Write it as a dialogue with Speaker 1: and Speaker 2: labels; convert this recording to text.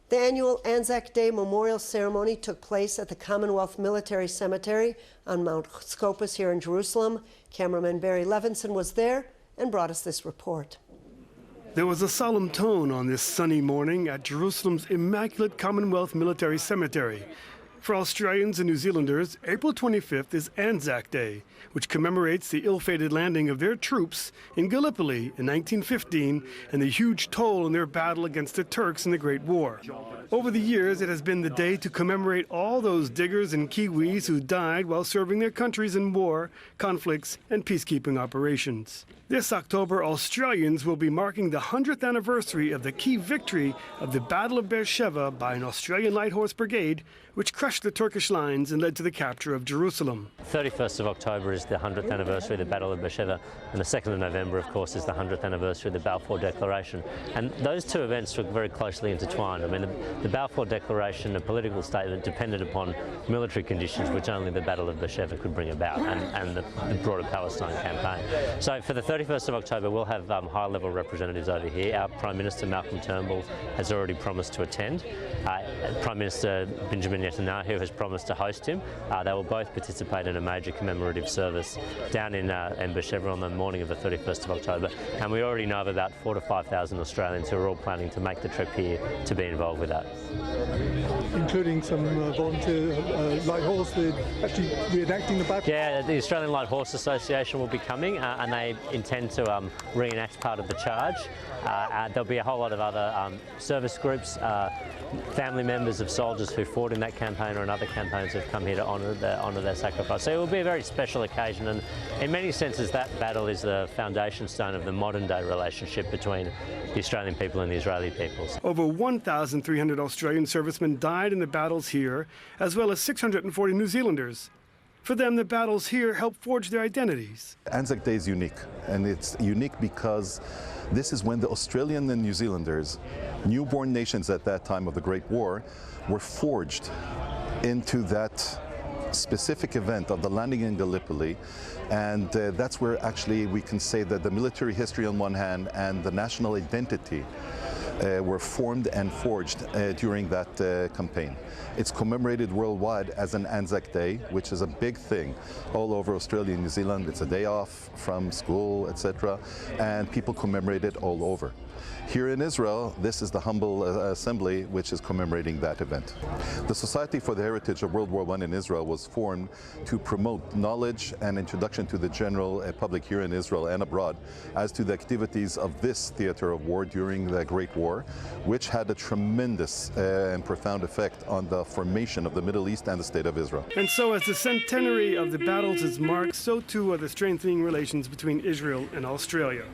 Speaker 1: The annual ANZAC Day Memorial Ceremony took place at the Commonwealth Military Cemetery on Mount Scopus here in Jerusalem. Cameraman Barry Levinson was there and brought us this report.
Speaker 2: There was a solemn tone on this sunny morning at Jerusalem's Immaculate Commonwealth Military Cemetery. For Australians and New Zealanders, April 25th is ANZAC Day, which commemorates the ill-fated landing of their troops in Gallipoli in 1915 and the huge toll in their battle against the Turks in the Great War. Over the years, it has been the day to commemorate all those diggers and Kiwis who died while serving their countries in war, conflicts, and peacekeeping operations. This October, Australians will be marking the 100th anniversary of the key victory of the Battle of Beersheba by an Australian Light Horse Brigade, which crushed the Turkish lines and led to the capture of Jerusalem.
Speaker 3: 31st of October is the 100th anniversary of the Battle of Beersheba, and the 2nd of November, of course, is the 100th anniversary of the Balfour Declaration. And those two events were very closely intertwined. I mean, the Balfour Declaration, a political statement, depended upon military conditions which only the Battle of Beersheba could bring about, and the broader Palestine campaign. So for the 31st of October, we'll have high-level representatives over here. Our Prime Minister, Malcolm Turnbull, has already promised to attend. Prime Minister Benjamin Netanyahu has promised to host him. They will both participate in a major commemorative service down in Beersheba on the morning of the 31st of October. And we already know of about 4,000 to 5,000 Australians who are all planning to make the trip here to be involved with that.
Speaker 4: Including some volunteer light horse, they're actually reenacting the battle?
Speaker 3: Yeah, the Australian Light Horse Association will be coming and they intend to reenact part of the charge. There'll be a whole lot of other service groups, family members of soldiers who fought in that campaign or in other campaigns who have come here to honour their sacrifice. So it will be a very special occasion, and in many senses that battle is the foundation stone of the modern day relationship between the Australian people and the Israeli peoples.
Speaker 2: Over 1,300 Australian servicemen died in the battles here, as well as 640 New Zealanders. For them, the battles here helped forge their identities.
Speaker 5: ANZAC Day is unique, and it's unique because this is when the Australian and New Zealanders, newborn nations at that time of the Great War, were forged into that specific event of the landing in Gallipoli, and that's where actually we can say that the military history on one hand and the national identity were formed and forged during that campaign. It's commemorated worldwide as an ANZAC Day, which is a big thing all over Australia and New Zealand. It's a day off from school, etc., and people commemorate it all over. Here in Israel, this is the humble assembly which is commemorating that event. The Society for the Heritage of World War I in Israel was formed to promote knowledge and introduction to the general public here in Israel and abroad as to the activities of this theater of war during the Great War, which had a tremendous and profound effect on the formation of the Middle East and the State of Israel.
Speaker 2: And so as the centenary of the battles is marked, so too are the strengthening relations between Israel and Australia.